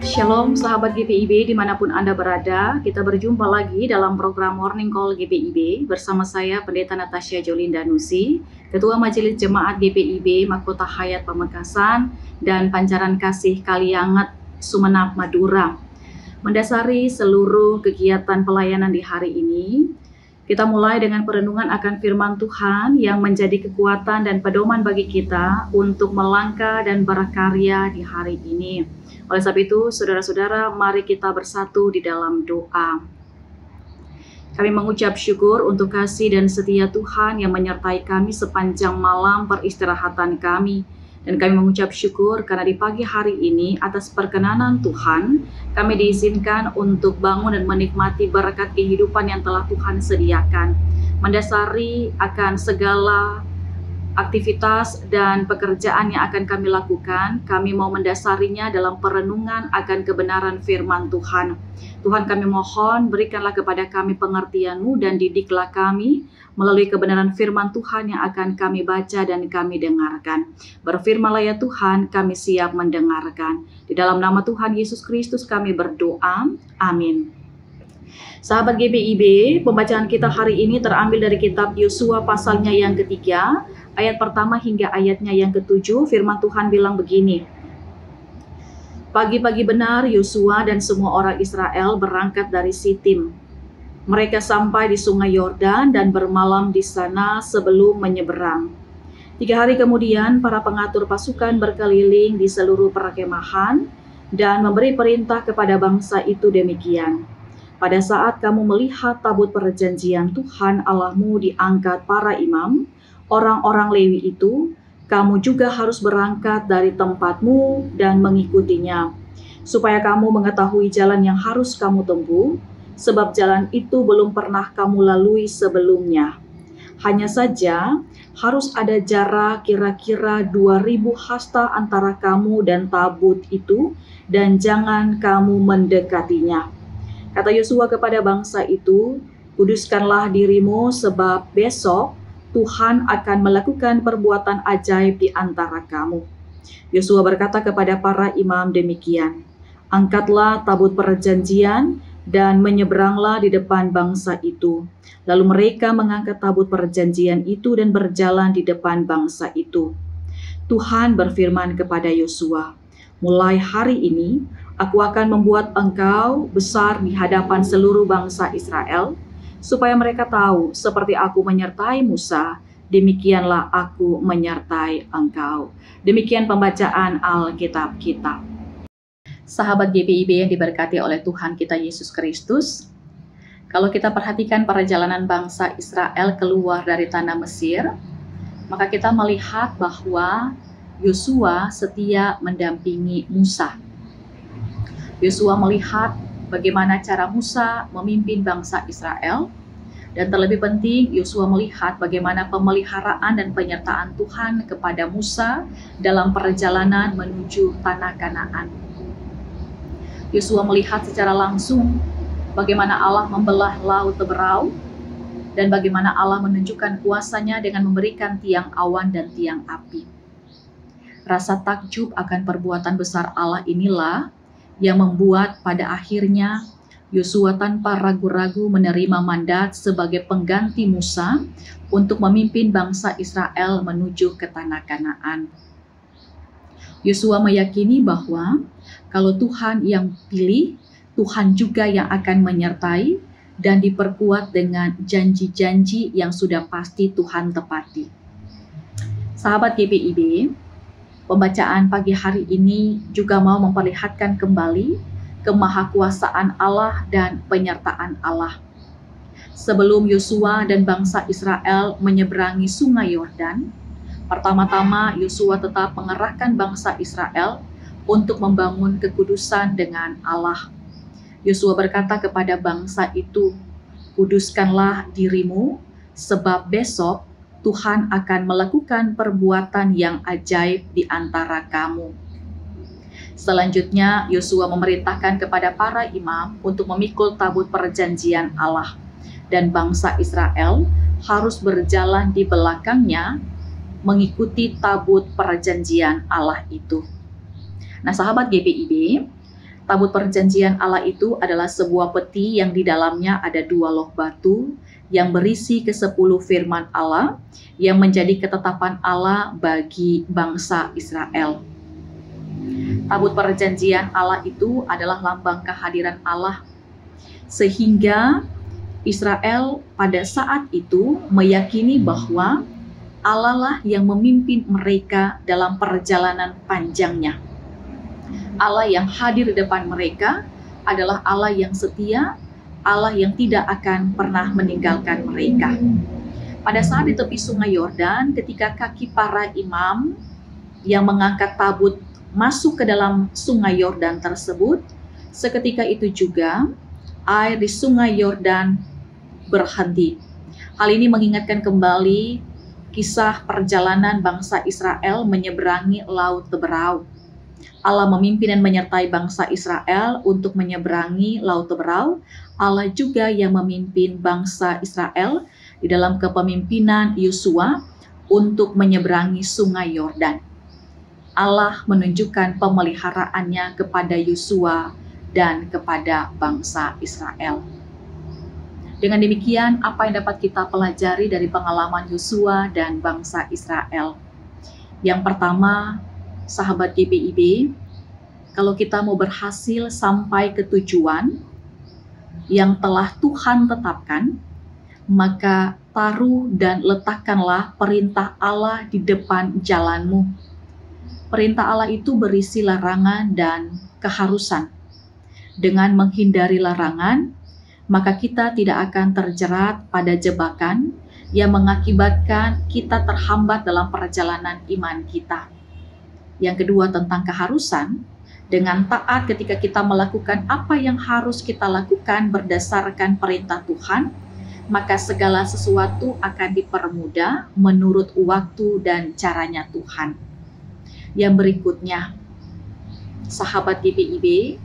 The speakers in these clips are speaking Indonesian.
Shalom sahabat GPIB dimanapun Anda berada, kita berjumpa lagi dalam program Morning Call GPIB bersama saya Pendeta Natasha Jolin Danusi, Ketua Majelis Jemaat GPIB Mahkota Hayat Pamekasan dan Pancaran Kasih Kalianget Sumeneb Madura. Mendasari seluruh kegiatan pelayanan di hari ini, kita mulai dengan perenungan akan firman Tuhan yang menjadi kekuatan dan pedoman bagi kita untuk melangkah dan berkarya di hari ini. Oleh sebab itu, saudara-saudara, mari kita bersatu di dalam doa. Kami mengucap syukur untuk kasih dan setia Tuhan yang menyertai kami sepanjang malam peristirahatan kami. Dan kami mengucap syukur karena di pagi hari ini atas perkenanan Tuhan, kami diizinkan untuk bangun dan menikmati berkat kehidupan yang telah Tuhan sediakan. Mendasari akan segala aktivitas dan pekerjaan yang akan kami lakukan, kami mau mendasarinya dalam perenungan akan kebenaran firman Tuhan. Tuhan, kami mohon berikanlah kepada kami pengertian-Mu dan didiklah kami melalui kebenaran firman Tuhan yang akan kami baca dan kami dengarkan. Berfirmanlah ya Tuhan, kami siap mendengarkan. Di dalam nama Tuhan Yesus Kristus kami berdoa. Amin. Sahabat GPIB, pembacaan kita hari ini terambil dari kitab Yosua pasalnya yang ketiga, ayat pertama hingga ayatnya yang ketujuh. Firman Tuhan bilang begini. Pagi-pagi benar Yosua dan semua orang Israel berangkat dari Sitim. Mereka sampai di sungai Yordan dan bermalam di sana sebelum menyeberang. 3 hari kemudian para pengatur pasukan berkeliling di seluruh perkemahan dan memberi perintah kepada bangsa itu demikian. Pada saat kamu melihat tabut perjanjian Tuhan Allahmu diangkat para imam, orang-orang Lewi itu, kamu juga harus berangkat dari tempatmu dan mengikutinya, supaya kamu mengetahui jalan yang harus kamu tempuh, sebab jalan itu belum pernah kamu lalui sebelumnya. Hanya saja harus ada jarak kira-kira 2000 hasta antara kamu dan tabut itu, dan jangan kamu mendekatinya. Kata Yosua kepada bangsa itu, kuduskanlah dirimu sebab besok Tuhan akan melakukan perbuatan ajaib di antara kamu. Yosua berkata kepada para imam demikian, angkatlah tabut perjanjian dan menyeberanglah di depan bangsa itu. Lalu mereka mengangkat tabut perjanjian itu dan berjalan di depan bangsa itu. Tuhan berfirman kepada Yosua, mulai hari ini aku akan membuat engkau besar di hadapan seluruh bangsa Israel, supaya mereka tahu seperti aku menyertai Musa, demikianlah aku menyertai engkau. Demikian pembacaan Alkitab kita. Sahabat GPIB yang diberkati oleh Tuhan kita Yesus Kristus, kalau kita perhatikan perjalanan bangsa Israel keluar dari tanah Mesir, maka kita melihat bahwa Yosua setia mendampingi Musa. Yosua melihat bagaimana cara Musa memimpin bangsa Israel, dan terlebih penting Yosua melihat bagaimana pemeliharaan dan penyertaan Tuhan kepada Musa dalam perjalanan menuju tanah Kanaan. Yosua melihat secara langsung bagaimana Allah membelah laut Teberau dan bagaimana Allah menunjukkan kuasa-Nya dengan memberikan tiang awan dan tiang api. Rasa takjub akan perbuatan besar Allah inilah yang membuat pada akhirnya Yosua tanpa ragu-ragu menerima mandat sebagai pengganti Musa untuk memimpin bangsa Israel menuju ke tanah Kanaan. Yosua meyakini bahwa kalau Tuhan yang pilih, Tuhan juga yang akan menyertai dan diperkuat dengan janji-janji yang sudah pasti Tuhan tepati. Sahabat GPIB, pembacaan pagi hari ini juga mau memperlihatkan kembali kemahakuasaan Allah dan penyertaan Allah. Sebelum Yosua dan bangsa Israel menyeberangi sungai Yordan, pertama-tama Yosua tetap mengerahkan bangsa Israel untuk membangun kekudusan dengan Allah. Yosua berkata kepada bangsa itu, kuduskanlah dirimu, sebab besok Tuhan akan melakukan perbuatan yang ajaib di antara kamu. Selanjutnya, Yosua memerintahkan kepada para imam untuk memikul tabut perjanjian Allah, dan bangsa Israel harus berjalan di belakangnya mengikuti tabut perjanjian Allah itu. Nah, sahabat GPIB, Tabut perjanjian Allah itu adalah sebuah peti yang di dalamnya ada 2 loh batu yang berisi ke-10 firman Allah yang menjadi ketetapan Allah bagi bangsa Israel. Tabut perjanjian Allah itu adalah lambang kehadiran Allah, sehingga Israel pada saat itu meyakini bahwa Allah lah yang memimpin mereka dalam perjalanan panjangnya. Allah yang hadir di depan mereka adalah Allah yang setia, Allah yang tidak akan pernah meninggalkan mereka. Pada saat di tepi sungai Yordan, ketika kaki para imam yang mengangkat tabut masuk ke dalam sungai Yordan tersebut, seketika itu juga air di sungai Yordan berhenti. Hal ini mengingatkan kembali kisah perjalanan bangsa Israel menyeberangi Laut Teberau. Allah memimpin dan menyertai bangsa Israel untuk menyeberangi Laut Teberau. Allah juga yang memimpin bangsa Israel di dalam kepemimpinan Yosua untuk menyeberangi sungai Yordan. Allah menunjukkan pemeliharaannya kepada Yosua dan kepada bangsa Israel. Dengan demikian, apa yang dapat kita pelajari dari pengalaman Yosua dan bangsa Israel? Yang pertama, sahabat GPIB, kalau kita mau berhasil sampai ke tujuan yang telah Tuhan tetapkan, maka taruh dan letakkanlah perintah Allah di depan jalanmu. Perintah Allah itu berisi larangan dan keharusan. Dengan menghindari larangan, maka kita tidak akan terjerat pada jebakan yang mengakibatkan kita terhambat dalam perjalanan iman kita. Yang kedua, tentang keharusan, dengan taat ketika kita melakukan apa yang harus kita lakukan berdasarkan perintah Tuhan, maka segala sesuatu akan dipermudah menurut waktu dan caranya Tuhan. Yang berikutnya, sahabat GPIB,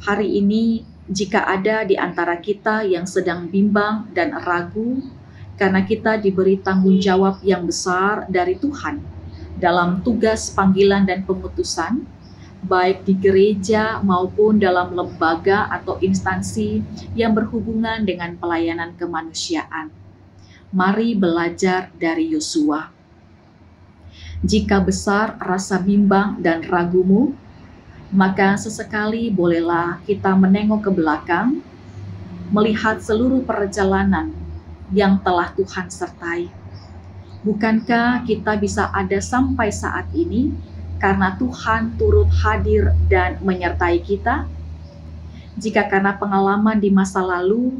hari ini jika ada di antara kita yang sedang bimbang dan ragu karena kita diberi tanggung jawab yang besar dari Tuhan dalam tugas panggilan dan pengutusan, baik di gereja maupun dalam lembaga atau instansi yang berhubungan dengan pelayanan kemanusiaan. Mari belajar dari Yosua. Jika besar rasa bimbang dan ragumu, maka sesekali bolehlah kita menengok ke belakang, melihat seluruh perjalanan yang telah Tuhan sertai. Bukankah kita bisa ada sampai saat ini karena Tuhan turut hadir dan menyertai kita? Jika karena pengalaman di masa lalu,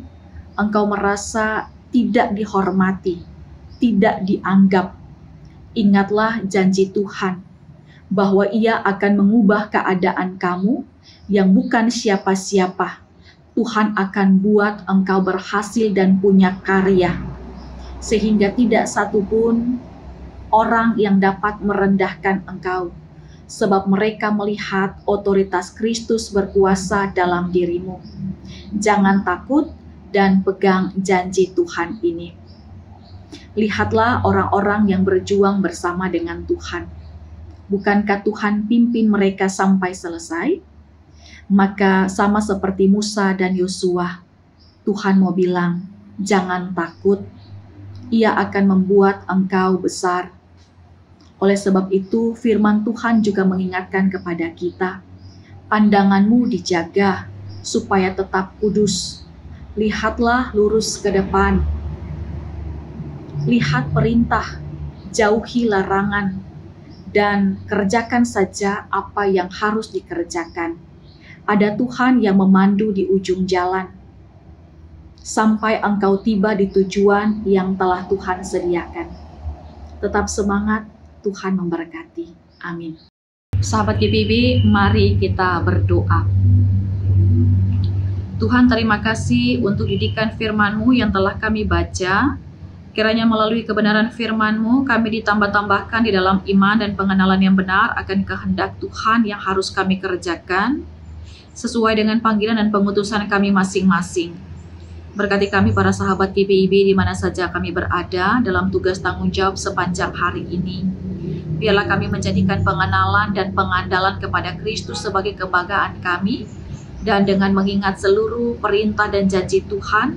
engkau merasa tidak dihormati, tidak dianggap, ingatlah janji Tuhan bahwa Ia akan mengubah keadaan kamu yang bukan siapa-siapa. Tuhan akan buat engkau berhasil dan punya karya, sehingga tidak satupun orang yang dapat merendahkan engkau, sebab mereka melihat otoritas Kristus berkuasa dalam dirimu. Jangan takut dan pegang janji Tuhan ini. Lihatlah orang-orang yang berjuang bersama dengan Tuhan. Bukankah Tuhan pimpin mereka sampai selesai? Maka sama seperti Musa dan Yosua, Tuhan mau bilang, jangan takut, Ia akan membuat engkau besar. Oleh sebab itu, firman Tuhan juga mengingatkan kepada kita, pandanganmu dijaga supaya tetap kudus. Lihatlah lurus ke depan. Lihat perintah, jauhi larangan, dan kerjakan saja apa yang harus dikerjakan. Ada Tuhan yang memandu di ujung jalan, sampai engkau tiba di tujuan yang telah Tuhan sediakan. Tetap semangat, Tuhan memberkati. Amin. Sahabat GPIB, mari kita berdoa. Tuhan, terima kasih untuk didikan firman-Mu yang telah kami baca. Kiranya melalui kebenaran firman-Mu, kami ditambah-tambahkan di dalam iman dan pengenalan yang benar akan kehendak Tuhan yang harus kami kerjakan, sesuai dengan panggilan dan pengutusan kami masing-masing. Berkati kami para sahabat GPIB di mana saja kami berada dalam tugas tanggung jawab sepanjang hari ini. Biarlah kami menjadikan pengenalan dan pengandalan kepada Kristus sebagai kebanggaan kami, dan dengan mengingat seluruh perintah dan janji Tuhan,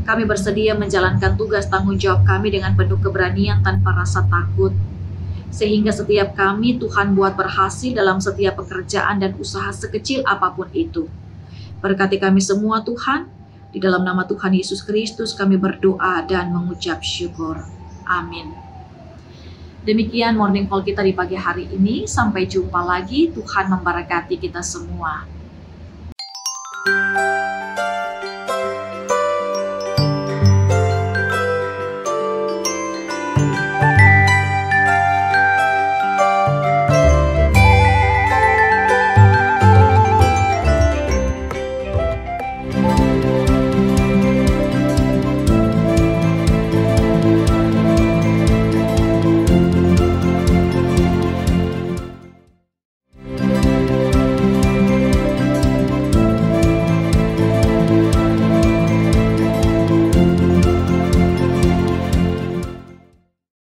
kami bersedia menjalankan tugas tanggung jawab kami dengan penuh keberanian tanpa rasa takut. Sehingga setiap kami Tuhan buat berhasil dalam setiap pekerjaan dan usaha sekecil apapun itu. Berkati kami semua Tuhan, di dalam nama Tuhan Yesus Kristus kami berdoa dan mengucap syukur. Amin. Demikian morning call kita di pagi hari ini. Sampai jumpa lagi. Tuhan memberkati kita semua.